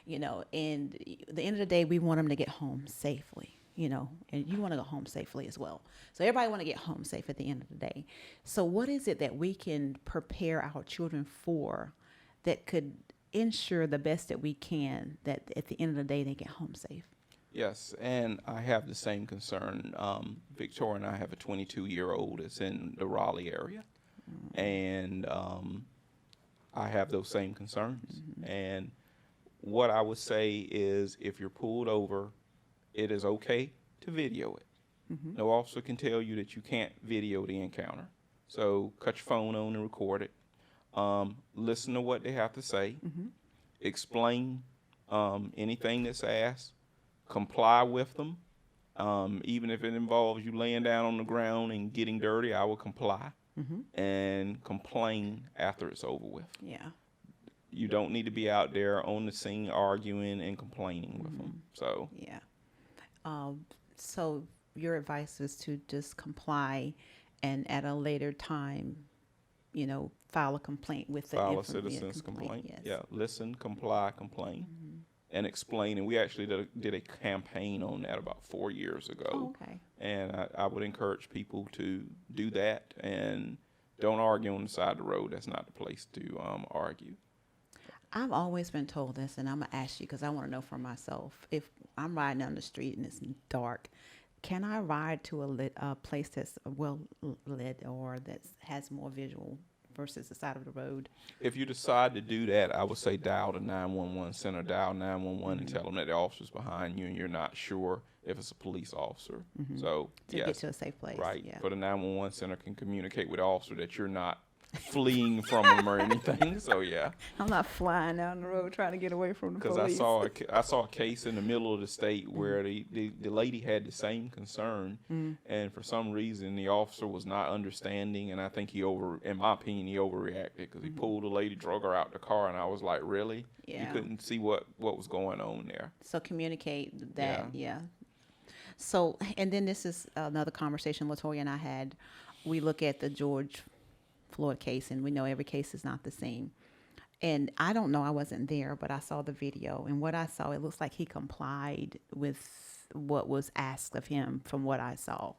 and at the end of the day, we want them to get home safely, and you want to go home safely as well. So everybody want to get home safe at the end of the day. So what is it that we can prepare our children for that could ensure the best that we can, that at the end of the day, they get home safe? Yes, and I have the same concern. Victoria and I have a 22-year-old that's in the Raleigh area, and I have those same concerns. And what I would say is, if you're pulled over, it is okay to video it. No officer can tell you that you can't video the encounter. So cut your phone on and record it. Listen to what they have to say. Explain anything that's asked. Comply with them. Even if it involves you laying down on the ground and getting dirty, I will comply. And complain after it's over with. Yeah. You don't need to be out there on the scene arguing and complaining with them. So Yeah. So your advice is to just comply, and at a later time, file a complaint with the file a citizen's complaint. Yes. Yeah, listen, comply, complain, and explain. And we actually did a campaign on that about 4 years ago. Oh, okay. And I would encourage people to do that, and don't argue on the side of the road. That's not the place to argue. I've always been told this, and I'm going to ask you because I want to know for myself. If I'm riding down the street and it's dark, can I ride to a place that's well lit or that has more visual versus the side of the road? If you decide to do that, I would say dial the 911 center, dial 911 and tell them that the officer's behind you and you're not sure if it's a police officer. So, To get to a safe place. right. Yeah. For the 911 center can communicate with the officer that you're not fleeing from them or anything. So, yeah. I'm not flying down the road trying to get away from the Because police. I saw a case in the middle of the state where the lady had the same concern, and for some reason the officer was not understanding, and I think in my opinion, he overreacted because he pulled the lady, drug her out the car, and I was like, really? Yeah. You couldn't see what was going on there. So communicate that, yeah. So, and then this is another conversation Latoya and I had. We look at the George Floyd case, and we know every case is not the same. And I don't know, I wasn't there, but I saw the video, and what I saw, it looks like he complied with what was asked of him from what I saw.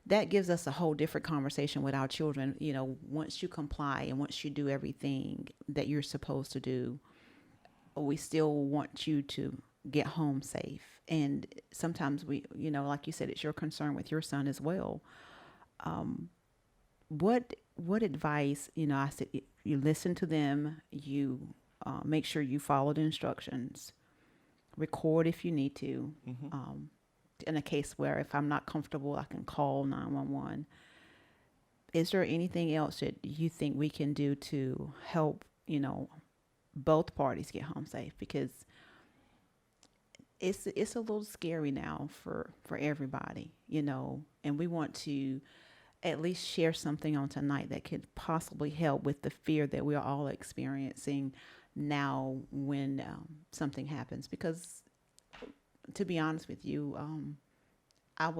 That gives us a whole different conversation with our children. Once you comply and once you do everything that you're supposed to do, we still want you to get home safe. And sometimes we, like you said, it's your concern with your son as well. What advice, I said, you listen to them, you make sure you follow the instructions, record if you need to. In a case where if I'm not comfortable, I can call 911. Is there anything else that you think we can do to help, both parties get home safe? Because it's a little scary now for everybody, and we want to at least share something on tonight that could possibly help with the fear that we are all experiencing now when something happens. Because to be honest with you, I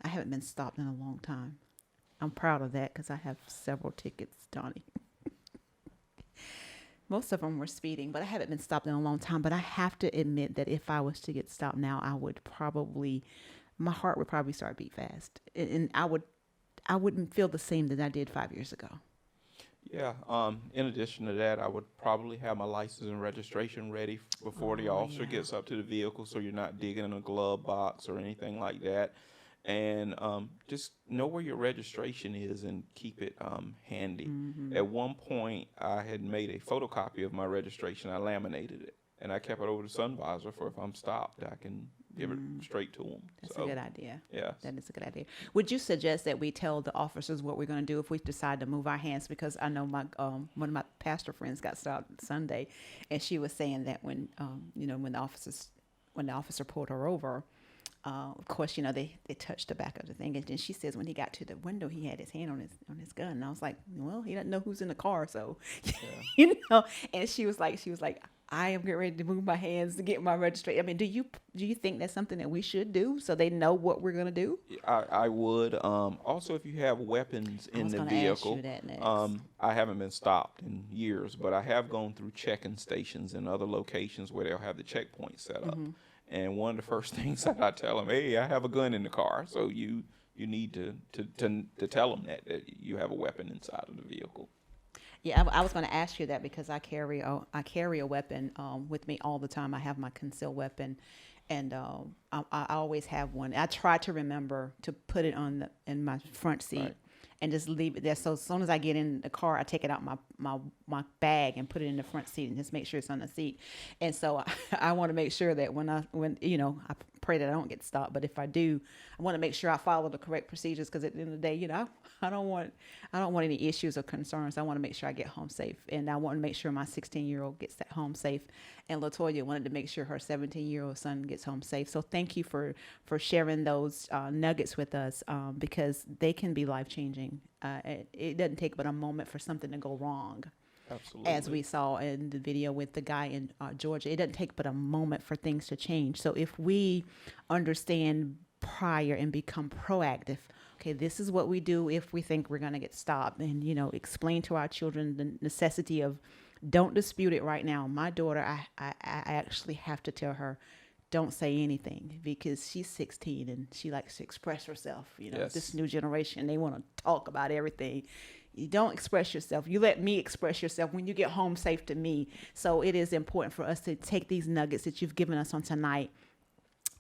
haven't been stopped in a long time. I'm proud of that because I have several tickets, Donny. Most of them were speeding, but I haven't been stopped in a long time. But I have to admit that if I was to get stopped now, my heart would probably start beat fast, and I wouldn't feel the same that I did 5 years ago. Yeah. In addition to that, I would probably have my license and registration ready before the officer gets up to the vehicle, so you're not digging in a glove box or anything like that. And just know where your registration is and keep it handy. At one point, I had made a photocopy of my registration. I laminated it, and I kept it over the sun visor for if I'm stopped, I can give it straight to them. That's a good idea. Yes. That is a good idea. Would you suggest that we tell the officers what we're going to do if we decide to move our hands? Because I know my one of my pastor friends got stopped Sunday, and she was saying that when when the officer pulled her over, of course they touched the back of the thing, and then she says when he got to the window he had his hand on his gun, and I was like, well, he doesn't know who's in the car, so And she was like. I am getting ready to move my hands to get my registration. I mean, do you think that's something that we should do so they know what we're going to do? I would. Also, if you have weapons in the vehicle, I haven't been stopped in years, but I have gone through check-in stations and other locations where they'll have the checkpoint set up. And one of the first things that I tell them, hey, I have a gun in the car, so you need to tell them that you have a weapon inside of the vehicle. Yeah, I was going to ask you that because I carry a weapon with me all the time. I have my concealed weapon, and I always have one. I try to remember to put it in my front seat. Right. And just leave it there. So as soon as I get in the car, I take it out my bag and put it in the front seat and just make sure it's on the seat. And so I want to make sure that when I pray that I don't get stopped, but if I do, I want to make sure I follow the correct procedures, because at the end of the day, I don't want any issues or concerns. I want to make sure I get home safe, and I want to make sure my 16-year-old gets that home safe. And LaToya wanted to make sure her 17-year-old son gets home safe. So thank you for sharing those nuggets with us, because they can be life-changing. It doesn't take but a moment for something to go wrong. Absolutely. As we saw in the video with the guy in Georgia, it doesn't take but a moment for things to change. So if we understand prior and become proactive, okay, this is what we do if we think we're going to get stopped, and explain to our children the necessity of don't dispute it right now. My daughter, I actually have to tell her, don't say anything, because she's 16 and she likes to express herself. Yes. This new generation, they want to talk about everything. You don't express yourself. You let me express yourself when you get home safe to me. So it is important for us to take these nuggets that you've given us on tonight,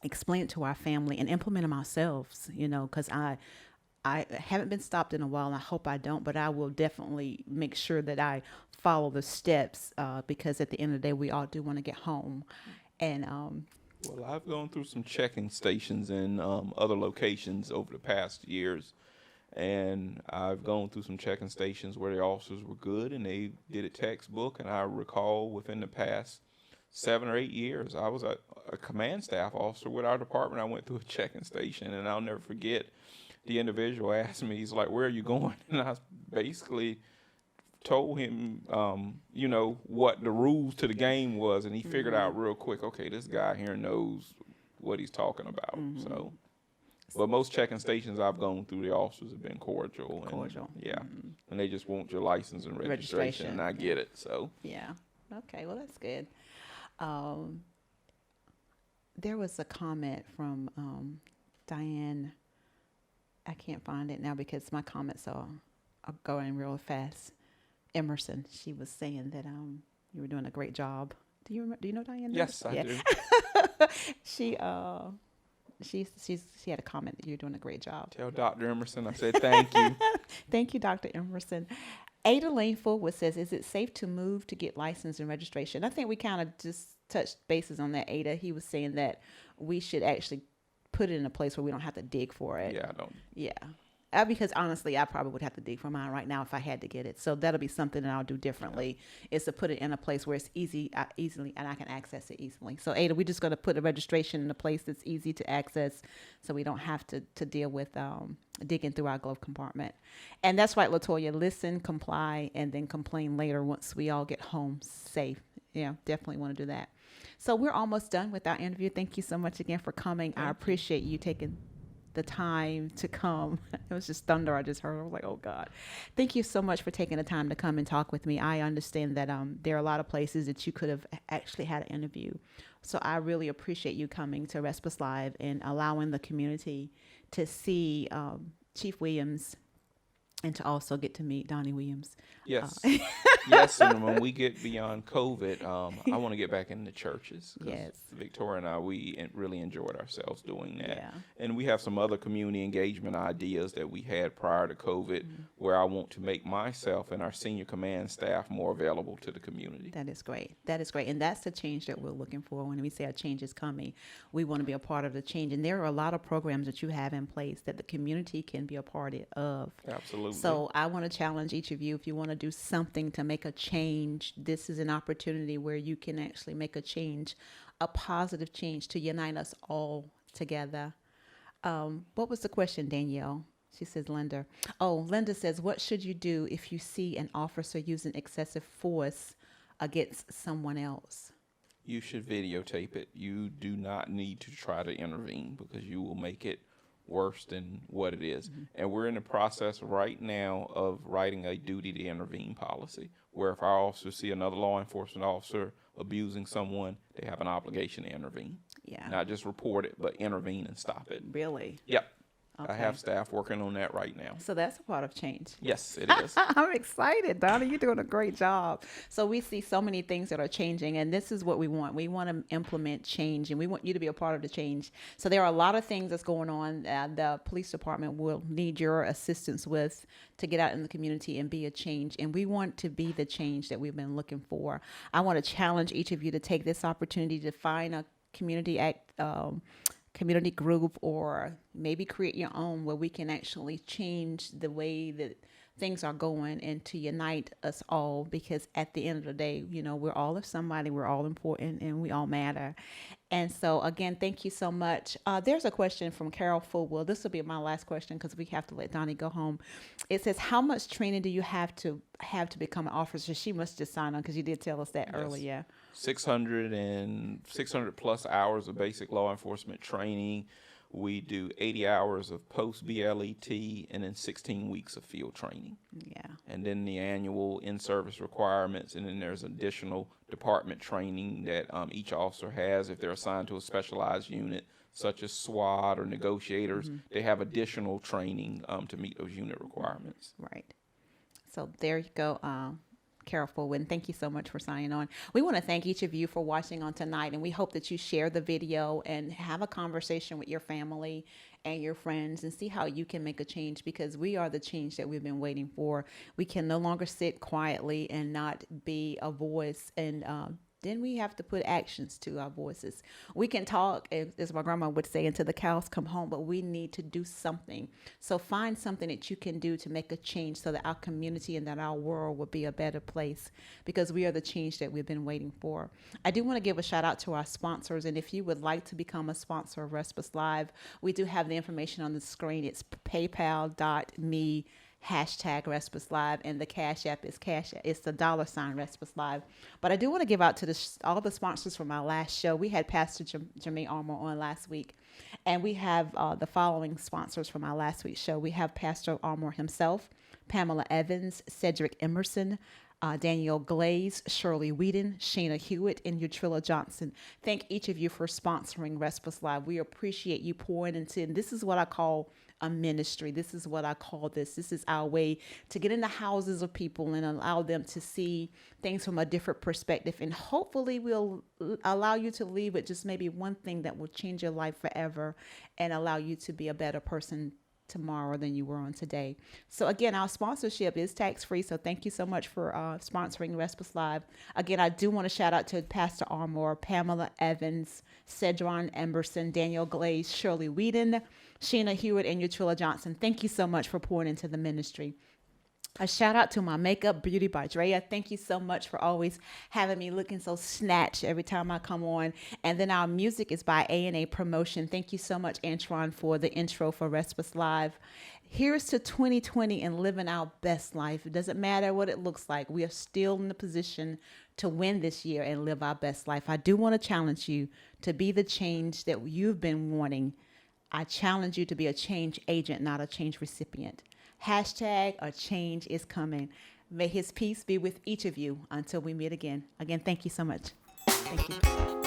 explain it to our family, and implement them ourselves, because I haven't been stopped in a while, and I hope I don't, but I will definitely make sure that I follow the steps, because at the end of the day, we all do want to get home. And well, I've gone through some checking stations in other locations over the past years, and I've gone through some checking stations where the officers were good and they did it textbook. And I recall within the past 7 or 8 years, I was a command staff officer with our department. I went through a checking station, and I'll never forget, the individual asked me, he's like, where are you going? And I basically told him, what the rules to the game was, and he figured out real quick, okay, this guy here knows what he's talking about. So, but most checking stations I've gone through, the officers have been cordial. Yeah. And they just want your license and registration. And I get it. So. Yeah. Okay. Well, that's good. There was a comment from Diane. I can't find it now because my comments are going real fast. Emerson, she was saying that you were doing a great job. Do you know Diane? Yes, I do. She had a comment that you're doing a great job. Tell Dr. Emerson I said thank you. Thank you, Dr. Emerson. Ada Laneful says, is it safe to move to get license and registration? I think we kind of just touched bases on that, Ada. He was saying that we should actually put it in a place where we don't have to dig for it. Yeah, I don't. Yeah. Because honestly, I probably would have to dig for mine right now if I had to get it. So that'll be something that I'll do differently, is to put it in a place where it's easily, and I can access it easily. So Ada, we're just going to put the registration in a place that's easy to access, so we don't have to deal with digging through our glove compartment. And that's right, LaToya, listen, comply, and then complain later once we all get home safe. Yeah, definitely want to do that. So we're almost done with our interview. Thank you so much again for coming. I appreciate you taking the time to come. It was just thunder I just heard. I was like, oh God. Thank you so much for taking the time to come and talk with me. I understand that there are a lot of places that you could have actually had an interview. So I really appreciate you coming to Respus Live and allowing the community to see Chief Williams and to also get to meet Donny Williams. Yes. Yes, and when we get beyond COVID, I want to get back into churches because Yes. Victoria and I, really enjoyed ourselves doing that. Yeah. And we have some other community engagement ideas that we had prior to COVID where I want to make myself and our senior command staff more available to the community. That is great. That is great. And that's the change that we're looking for. When we say a change is coming, we want to be a part of the change. And there are a lot of programs that you have in place that the community can be a part of. Absolutely. So I want to challenge each of you, if you want to do something to make a change, this is an opportunity where you can actually make a change, a positive change to unite us all together. What was the question, Danielle? She says, Linda. Oh, Linda says, what should you do if you see an officer using excessive force against someone else? You should videotape it. You do not need to try to intervene because you will make it worse than what it is. And we're in the process right now of writing a duty to intervene policy where if our officers see another law enforcement officer abusing someone, they have an obligation to intervene. Yeah. Not just report it, but intervene and stop it. Really? Yep. Okay. I have staff working on that right now. So that's a part of change. Yes, it is. I'm excited, Donny. You're doing a great job. So we see so many things that are changing, and this is what we want. We want to implement change, and we want you to be a part of the change. So there are a lot of things that's going on the police department will need your assistance with to get out in the community and be a change. And we want to be the change that we've been looking for. I want to challenge each of you to take this opportunity to find a community group, or maybe create your own where we can actually change the way that things are going and to unite us all, because at the end of the day, we're all of somebody, we're all important, and we all matter. And so again, thank you so much. There's a question from Carol Fullwell. This will be my last question because we have to let Donny go home. It says, how much training do you have to become an officer? She must just sign on because you did tell us that earlier. 600 plus hours of basic law enforcement training. We do 80 hours of post BLET and then 16 weeks of field training. Yeah. And then the annual in-service requirements, and then there's additional department training that each officer has if they're assigned to a specialized unit, such as SWAT or negotiators. They have additional training to meet those unit requirements. Right. So there you go. Carol Fullwin, thank you so much for signing on. We want to thank each of you for watching on tonight, and we hope that you share the video and have a conversation with your family and your friends and see how you can make a change, because we are the change that we've been waiting for. We can no longer sit quietly and not be a voice, and then we have to put actions to our voices. We can talk, as my grandma would say, until the cows come home, but we need to do something. So find something that you can do to make a change so that our community and that our world will be a better place, because we are the change that we've been waiting for. I do want to give a shout out to our sponsors. And if you would like to become a sponsor of Respus Live, we do have the information on the screen. It's paypal.me #Respus Live, and the Cash App is it's the $ Respus Live. But I do want to give out to all the sponsors from our last show. We had Pastor Jermaine Armour on last week, and we have the following sponsors from our last week's show. We have Pastor Armour himself, Pamela Evans, Cedric Emerson, Danielle Glaze, Shirley Whedon, Shayna Hewitt, and Utrilla Johnson. Thank each of you for sponsoring Respus Live. We appreciate you pouring into, and this is what I call a ministry. This is what I call this. This is our way to get in the houses of people and allow them to see things from a different perspective. And hopefully we'll allow you to leave with just maybe one thing that will change your life forever and allow you to be a better person tomorrow than you were on today. So again, our sponsorship is tax-free. So thank you so much for sponsoring Respus Live. Again, I do want to shout out to Pastor Armour, Pamela Evans, Cedron Emerson, Danielle Glaze, Shirley Whedon, Sheena Hewitt, and Utrilla Johnson. Thank you so much for pouring into the ministry. A shout out to my makeup beauty by Drea. Thank you so much for always having me looking so snatched every time I come on. And then our music is by A&A Promotion. Thank you so much, Antron, for the intro for Respus Live. Here's to 2020 and living our best life. It doesn't matter what it looks like. We are still in the position to win this year and live our best life. I do want to challenge you to be the change that you've been wanting. I challenge you to be a change agent, not a change recipient. # a change is coming. May his peace be with each of you until we meet again. Again, thank you so much. Thank you.